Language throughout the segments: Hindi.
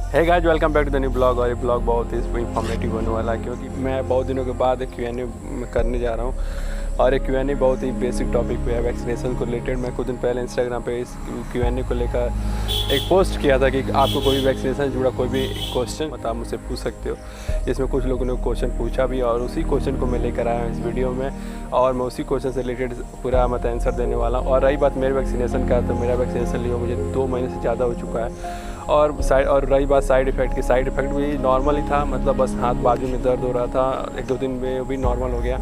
Hey guys, welcome back to the new blog. और ये ब्लॉग बहुत ही इंफॉर्मेटिव होने वाला है क्योंकि मैं बहुत दिनों के बाद एक Q&A करने जा रहा हूँ। और एक Q&A बहुत ही बेसिक टॉपिक पे है, वैक्सीनेशन को रिलेटेड। मैं कुछ दिन पहले इंस्टाग्राम पे इस Q&A को लेकर एक पोस्ट किया था कि आपको कोई भी वैक्सीनेशन से जुड़ा कोई भी क्वेश्चन आप मुझसे पूछ सकते हो। इसमें कुछ लोगों ने क्वेश्चन पूछा भी और उसी क्वेश्चन को मैं लेकर आया हूँ इस वीडियो में, और मैं उसी क्वेश्चन से रिलेटेड पूरा आंसर देने वाला हूँ। और रही बात मेरे वैक्सीनेशन का, तो मेरा वैक्सीनेशन लिया मुझे 2 महीने से ज़्यादा हो चुका है। और रही बात साइड इफ़ेक्ट की, साइड इफ़ेक्ट भी नॉर्मल ही था, मतलब बस हाथ बाजू में दर्द हो रहा था, 1-2 दिन में भी नॉर्मल हो गया।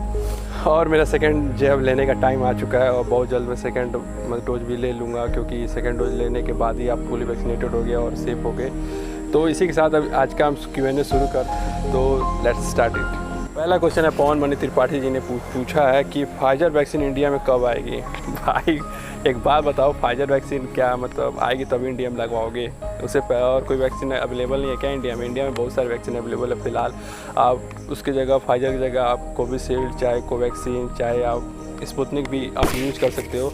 और मेरा सेकंड जैब लेने का टाइम आ चुका है और बहुत जल्द मैं सेकंड डोज भी ले लूँगा, क्योंकि सेकंड डोज लेने के बाद ही आप फुली वैक्सीनेटेड हो गया और सेफ हो गए। तो इसी के साथ अब आज का हम Q&A शुरू कर, तो लेट्स स्टार्ट इट। पहला क्वेश्चन है, पवन मणि त्रिपाठी जी ने पूछा है कि फाइजर वैक्सीन इंडिया में कब आएगी। भाई एक बात बताओ, फाइजर वैक्सीन क्या मतलब आएगी तभी इंडिया में लगवाओगे? उससे और कोई वैक्सीन अवेलेबल नहीं है क्या इंडिया में? इंडिया में बहुत सारे वैक्सीन अवेलेबल है फ़िलहाल। आप उसकी जगह फाइजर की जगह आप कोविशील्ड, चाहे कोवैक्सीन, चाहे आप स्पुतनिक भी आप यूज़ कर सकते हो।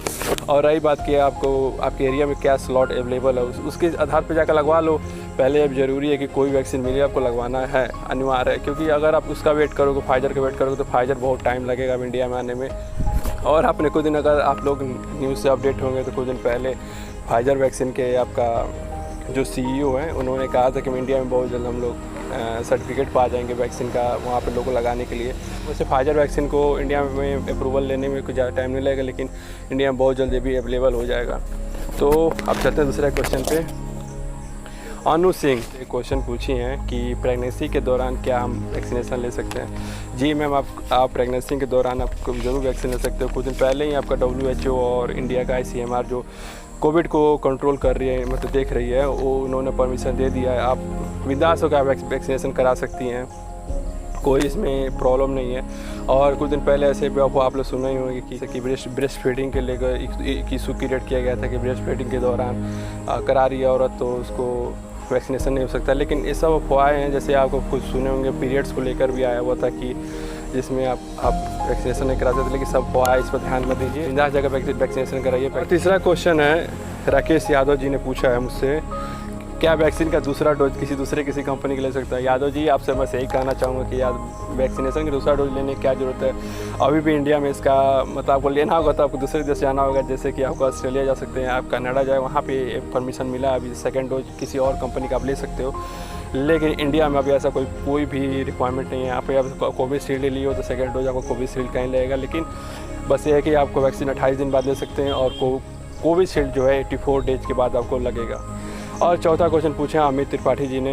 और रही बात कि आपको आपके एरिया में क्या स्लॉट अवेलेबल है, उसके आधार पर जाकर लगवा लो। पहले अब ज़रूरी है कि कोई वैक्सीन मिले, आपको लगवाना है, अनिवार्य है। क्योंकि अगर आप उसका वेट करोगे, फाइजर का वेट करोगे, तो फाइजर बहुत टाइम लगेगा अब इंडिया में आने में। और आपने कुछ दिन, अगर आप लोग न्यूज़ से अपडेट होंगे तो कुछ दिन पहले फाइजर वैक्सीन के आपका जो CEO हैं, उन्होंने कहा था कि इंडिया में बहुत जल्द हम लोग सर्टिफिकेट पा जाएंगे वैक्सीन का वहाँ पे लोगों लगाने के लिए। वैसे फाइजर वैक्सीन को इंडिया में अप्रूवल लेने में कुछ ज़्यादा टाइम नहीं लगेगा, लेकिन इंडिया में बहुत जल्द ये भी अवेलेबल हो जाएगा। तो अब चलते हैं दूसरे क्वेश्चन पे। अनु सिंह एक क्वेश्चन पूछी हैं कि प्रेगनेंसी के दौरान क्या हम वैक्सीनेशन ले सकते हैं? जी मैम, आप प्रेगनेंसी के दौरान आपको ज़रूर वैक्सीन ले सकते हो। कुछ दिन पहले ही आपका WHO और इंडिया का ICMR जो कोविड को कंट्रोल कर रही है, मतलब देख रही है, वो उन्होंने परमिशन दे दिया है। आप बिंदास होकर वैक्सीनेशन करा सकती हैं, कोई इसमें प्रॉब्लम नहीं है। और कुछ दिन पहले ऐसे भी आप लोग सुने ही होंगे कि ब्रेस्ट फीडिंग के लेकर एक इशू क्रिएट किया गया था कि ब्रेस्ट फीडिंग के दौरान करा रही है औरत तो उसको वैक्सीनेशन नहीं हो सकता। लेकिन ये सब अफवाहें हैं। जैसे आपको कुछ सुने होंगे पीरियड्स को लेकर भी आया हुआ था कि जिसमें आप वैक्सीनेशन नहीं करा सकते, लेकिन सब अफवाह, इस पर ध्यान मत दीजिए, बिंदास जगह वैक्सीनेशन कराइए। तीसरा क्वेश्चन है, राकेश यादव जी ने पूछा है मुझसे, क्या वैक्सीन का दूसरा डोज किसी कंपनी के ले सकता है? यादव जी, आपसे बस यही कहना चाहूँगा कि यार वैक्सीनेशन का दूसरा डोज लेने की क्या ज़रूरत है? अभी भी इंडिया में इसका मतलब आपको लेना होगा तो आपको दूसरे देश जाना होगा, जैसे कि आपको ऑस्ट्रेलिया जा सकते हैं, आप कनाडा जाए, वहाँ पे परमिशन मिला। अभी सेकंड डोज किसी और कंपनी का आप ले सकते हो, लेकिन इंडिया में अभी ऐसा कोई भी रिक्वायरमेंट नहीं है। यहाँ पे आप कोविशील्ड ले लिए हो तो सेकंड डोज आपको कोविशील्ड का ही लगेगा, लेकिन बस ये है कि आपको वैक्सीन 28 दिन बाद ले सकते हैं और कोविशील्ड जो है 84 डेज के बाद आपको लगेगा। और चौथा क्वेश्चन पूछा अमित त्रिपाठी जी ने,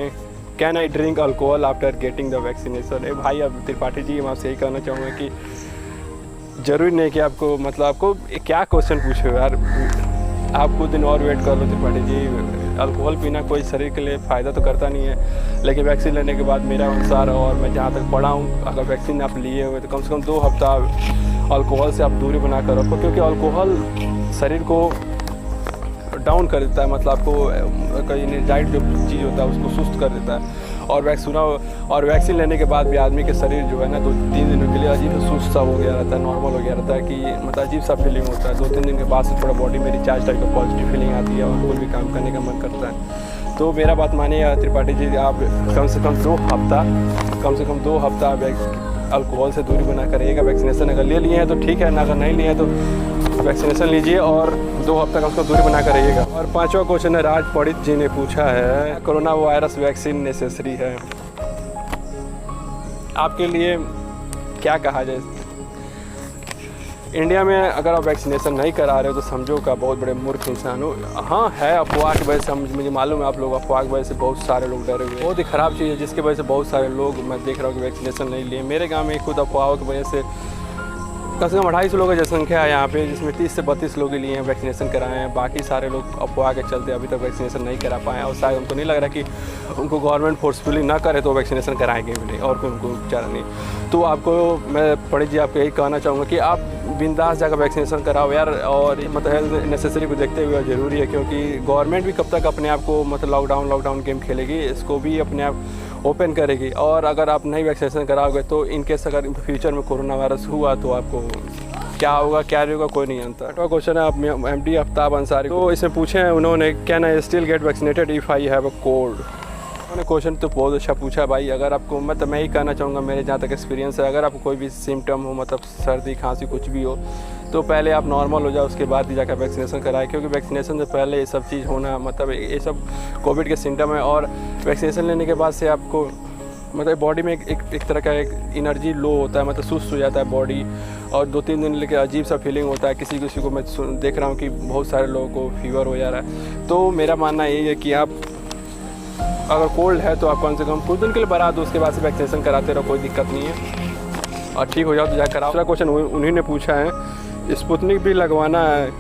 can I drink alcohol after getting the vaccination? भाई अब त्रिपाठी जी, मैं आपसे यही कहना चाहूँगा कि ज़रूरी नहीं कि आपको मतलब आपको क्या क्वेश्चन पूछे यार, आप कुछ दिन और वेट कर लो त्रिपाठी जी। अल्कोहल पीना कोई शरीर के लिए फ़ायदा तो करता नहीं है, लेकिन वैक्सीन लेने के बाद मेरा अनुसार, और मैं जहाँ तक पढ़ा हूँ, अगर वैक्सीन आप लिए हुए तो कम से कम 2 हफ्ता अल्कोहल से आप दूरी बना कर रखो, क्योंकि अल्कोहल शरीर को डाउन कर देता है, मतलब आपको कहीं एंजाइट जो चीज़ होता है उसको सुस्त कर देता है। और वैक्सीन लेने के बाद भी आदमी के शरीर जो है ना 2-3 दिनों के लिए अजीब सुस्त सा हो गया रहता है, नॉर्मल हो गया रहता है, कि मतलब अजीब सा फीलिंग होता है। 2-3 दिन के बाद से थोड़ा बॉडी में रिचार्ज टाइप का पॉजिटिव फीलिंग आती है और कोई भी काम करने का मन करता है। तो मेरा बात मानिए त्रिपाठी जी, आप कम से कम 2 हफ्ता अल्कोहल से दूरी बना करिएगा। वैक्सीनेशन अगर ले लिए हैं तो ठीक है ना, अगर नहीं लिए हैं तो वैक्सीनेशन लीजिए और 2 हफ्ता कम से कम दूरी बना कर रहिएगा। और 5वां क्वेश्चन है, राज पंडित जी ने पूछा है, कोरोना वायरस वैक्सीन नेसेसरी है आपके लिए? क्या कहा जाए, इंडिया में अगर आप वैक्सीनेशन नहीं करा रहे हो तो समझो का बहुत बड़े मूर्ख इंसान हो। हाँ है, अफवाह की वजह से मुझे मालूम है आप लोग अफवाह की वजह से बहुत सारे लोग डरे हुए हैं। बहुत ही ख़राब चीज़ है जिसकी वजह से बहुत सारे लोग, मैं देख रहा हूँ कि वैक्सीनेशन नहीं लिए। मेरे गाँव में खुद अफवाहों की वजह से कम से कम 250 लोगों की जनसंख्या है यहाँ पे, जिसमें 30 से 32 लोग लिए हैं वैक्सीनेशन कराए हैं। बाकी सारे लोग अफवाह के चलते अभी तक वैक्सीनेशन नहीं करा पाए, और शायद उनको नहीं लग रहा कि उनको गवर्नमेंट फोर्सफुली ना करे तो वैक्सीनेशन कराएंगे भी नहीं, और कोई उनको चारा नहीं। तो आपको मैं पंडित जी आपको यही कहना चाहूँगा कि आप बिंदास जाकर वैक्सीनेशन कराओ यार। और मतलब हेल्थ नेसेसरी को देखते हुए ज़रूरी है, क्योंकि गवर्नमेंट भी कब तक अपने आप को मतलब लॉकडाउन गेम खेलेगी, इसको भी अपने आप ओपन करेगी। और अगर आप नहीं वैक्सीनेशन कराओगे तो इनकेस अगर फ्यूचर में कोरोना वायरस हुआ तो आपको क्या होगा क्या नहीं होगा कोई नहीं जानता। तो क्वेश्चन है आप MD आफ्ताब अंसारी, तो इसमें पूछे हैं उन्होंने, can I still get vaccinated if I have a cold? उन्होंने क्वेश्चन तो बहुत अच्छा पूछा भाई। अगर आपको मतलब मैं ही कहना चाहूँगा, मेरे जहाँ तक एक्सपीरियंस है, अगर आपको कोई भी सिम्टम हो, मतलब सर्दी खांसी कुछ भी हो, तो पहले आप नॉर्मल हो जाओ, उसके बाद ही जाकर वैक्सीनेशन कराएं। क्योंकि वैक्सीनेशन से पहले ये सब चीज़ होना, मतलब ये सब कोविड के सिम्टम है। और वैक्सीनेशन लेने के बाद से आपको मतलब बॉडी में एक तरह का एक एनर्जी लो होता है, मतलब सुस्त हो जाता है बॉडी, और 2-3 दिन लेके अजीब सा फीलिंग होता है। किसी किसी को मैं देख रहा हूँ कि बहुत सारे लोगों को फीवर हो जा रहा है। तो मेरा मानना यही है कि आप अगर कोल्ड है तो आप कम से कम कुछ दिन के लिए बरा दो, उसके बाद से वैक्सीनेशन कराते रहो, कोई दिक्कत नहीं है। और ठीक हो जाओ तो जाकर कराओ। दूसरा क्वेश्चन उन्हीं ने पूछा है, स्पुतनिक भी लगवाना है,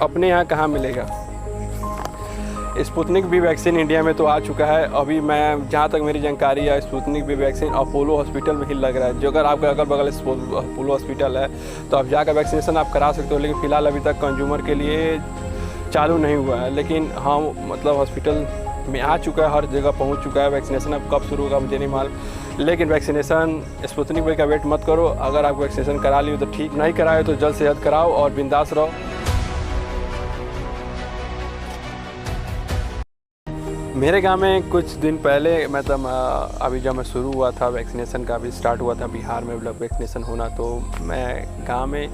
अपने यहाँ कहाँ मिलेगा? स्पुतनिक भी वैक्सीन इंडिया में तो आ चुका है। अभी मैं जहाँ तक मेरी जानकारी है, स्पुतनिक भी वैक्सीन अपोलो हॉस्पिटल में ही लग रहा है। जो अगर आपके अगल बगल अपोलो हॉस्पिटल है तो आप जाकर वैक्सीनेशन आप करा सकते हो। लेकिन फ़िलहाल अभी तक कंज्यूमर के लिए चालू नहीं हुआ है। लेकिन हाँ, मतलब हॉस्पिटल में आ चुका है, हर जगह पहुंच चुका है वैक्सीनेशन। अब कब शुरू होगा मुझे नहीं मालूम। लेकिन वैक्सीनेशन स्पुतनिक भी का वेट मत करो। अगर आप वैक्सीनेशन करा लियो तो ठीक, नहीं कराए तो जल्द से जल्द कराओ और बिंदास रहो। मेरे गांव में कुछ दिन पहले मतलब अभी जब मैं शुरू हुआ था वैक्सीनेशन का, अभी स्टार्ट हुआ था बिहार में वैक्सीनेशन होना, तो मैं गांव में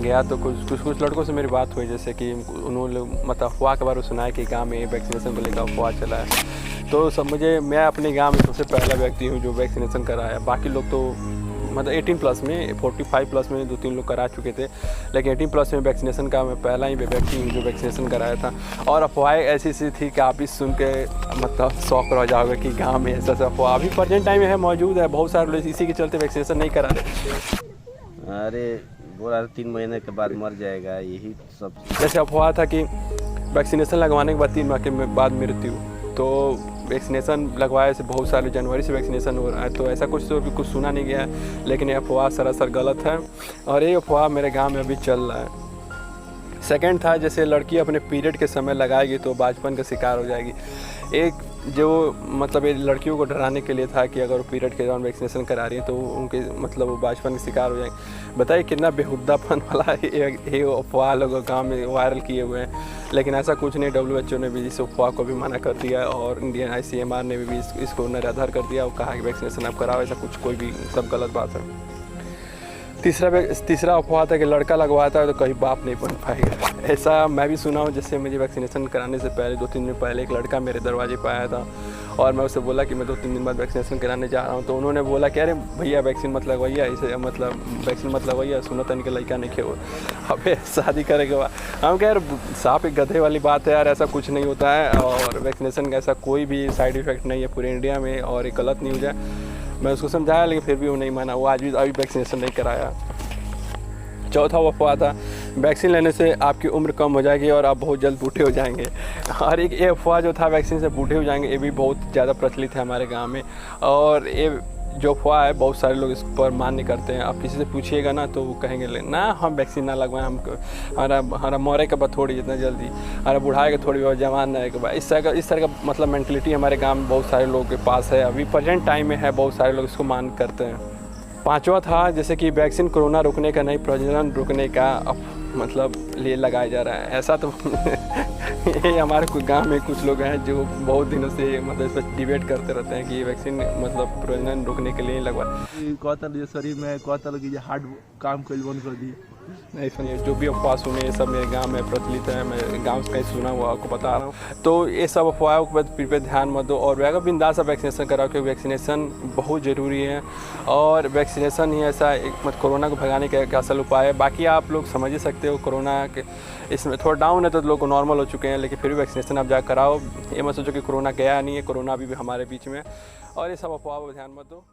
गया तो कुछ लड़कों से मेरी बात हुई, जैसे कि उन्होंने मतलब अफवाह के बारे में सुना है कि गांव में वैक्सीनेशन को लेकर अफवाह चला है। तो सब मैं अपने गांव में सबसे पहला व्यक्ति हूं जो वैक्सीनेशन कराया। बाकी लोग तो मतलब 18+ में, 45+ में 2-3 लोग करा चुके थे, लेकिन 18+ में वैक्सीनेशन का मैं पहला ही व्यक्ति हूँ जो वैक्सीनेशन कराया था। और अफवाहें ऐसी थी कि आप भी सुन के मतलब शौक रह जाओगे कि गाँव में ऐसा अफवाह अभी प्रेजेंट टाइम में है, मौजूद है। बहुत सारे लोग इसी के चलते वैक्सीनेशन नहीं करा रहे। अरे बोला 3 महीने के बाद मर जाएगा, यही सब। जैसे अफवाह था कि वैक्सीनेशन लगवाने के बाद 3 माह के बाद मृत्यु, तो वैक्सीनेशन लगवाए से बहुत सारे जनवरी से वैक्सीनेशन हो रहा है, तो ऐसा कुछ तो अभी कुछ सुना नहीं गया है। लेकिन ये अफवाह सरासर गलत है और ये अफवाह मेरे गांव में अभी चल रहा है। सेकंड था, जैसे लड़की अपने पीरियड के समय लगाएगी तो बाजपन का शिकार हो जाएगी। एक जो मतलब ये लड़कियों को डराने के लिए था कि अगर वो पीरियड के दौरान वैक्सीनेशन करा रही है तो उनके मतलब वो बाजपन के शिकार हो जाएंगे। बताइए कितना बेहुद्दापन वाला ये अफवाह लोग गाँव में वायरल किए हुए हैं। लेकिन ऐसा कुछ नहीं। WHO ने भी इस अफवाह को भी मना कर दिया और इंडियन ICMR ने भी इसको निराधार कर दिया और कहा कि वैक्सीनेशन आप कराओ, ऐसा कुछ कोई भी सब गलत बात है। तीसरा अफवाह था कि लड़का लगवाता है तो कहीं बाप नहीं बन पाएगा। ऐसा मैं भी सुना हूँ। जैसे मुझे वैक्सीनेशन कराने से पहले 2-3 दिन पहले एक लड़का मेरे दरवाजे पर आया था और मैं उससे बोला कि मैं 2-3 दिन बाद वैक्सीनेशन कराने जा रहा हूँ। तो उन्होंने बोला कि अरे भैया वैक्सीन मत लगवाइए, इसे मतलब वैक्सीन मत लगवाइए, सुनो तन के लड़का नहीं खेल। अबे शादी करे के बाद हम कह यार साफ एक गधे वाली बात है यार, ऐसा कुछ नहीं होता है। और वैक्सीनेशन का ऐसा कोई भी साइड इफ़ेक्ट नहीं है पूरे इंडिया में और एक गलत न्यूज़ है। मैं उसको समझाया लेकिन फिर भी वो नहीं माना, वो आज भी अभी वैक्सीनेशन नहीं कराया। चौथा अफवाह था वैक्सीन लेने से आपकी उम्र कम हो जाएगी और आप बहुत जल्द बूढ़े हो जाएंगे। और एक ये अफवाह जो था वैक्सीन से बूढ़े हो जाएंगे, ये भी बहुत ज़्यादा प्रचलित है हमारे गांव में। और ये जो अफवाह है बहुत सारे लोग इस पर मान्य करते हैं। आप किसी से पूछिएगा ना तो वो कहेंगे ना हम वैक्सीन ना लगवाएं, हमको हमारा मरे के बाद थोड़ी जितना जल्दी, हमारा बुढ़ाए के थोड़ी बहुत जवान रहे के बाद, इस तरह का मतलब मेंटलिटी हमारे गाँव में बहुत सारे लोगों के पास है। अभी प्रेजेंट टाइम में है, बहुत सारे लोग इसको मान करते हैं। पांचवा था जैसे कि वैक्सीन कोरोना रोकने का नहीं, प्रजनन रोकने का मतलब लिए लगाया जा रहा है। ऐसा तो ये हमारे गांव में कुछ लोग हैं जो बहुत दिनों से मतलब इस पर डिबेट करते रहते हैं कि ये वैक्सीन मतलब प्रजनन रोकने के लिए लगवा। कहता शरीर में कहता कि हार्ट काम कर बंद कर दी। नहीं सुनिए, जो भी अफवाह सुने ये सब मेरे गांव में प्रचलित है। मैं गांव से कहीं सुना हुआ आपको बता रहा हूँ। तो ये सब अफवाहों पे ध्यान मत दो और अगर बिंदास वैक्सीनेशन कराओ, क्योंकि वैक्सीनेशन बहुत ज़रूरी है और वैक्सीनेशन ही ऐसा एक मतलब कोरोना को भगाने का एक असल उपाय है। बाकी आप लोग समझ ही सकते हो कोरोना के इसमें थोड़ा डाउन है तो लोग नॉर्मल हो चुके हैं, लेकिन फिर भी वैक्सीनेशन आप जा कराओ। ये मत सोचो कि कोरोना गया नहीं है, कोरोना अभी भी हमारे बीच में। और ये सब अफवाह पर ध्यान मत दो।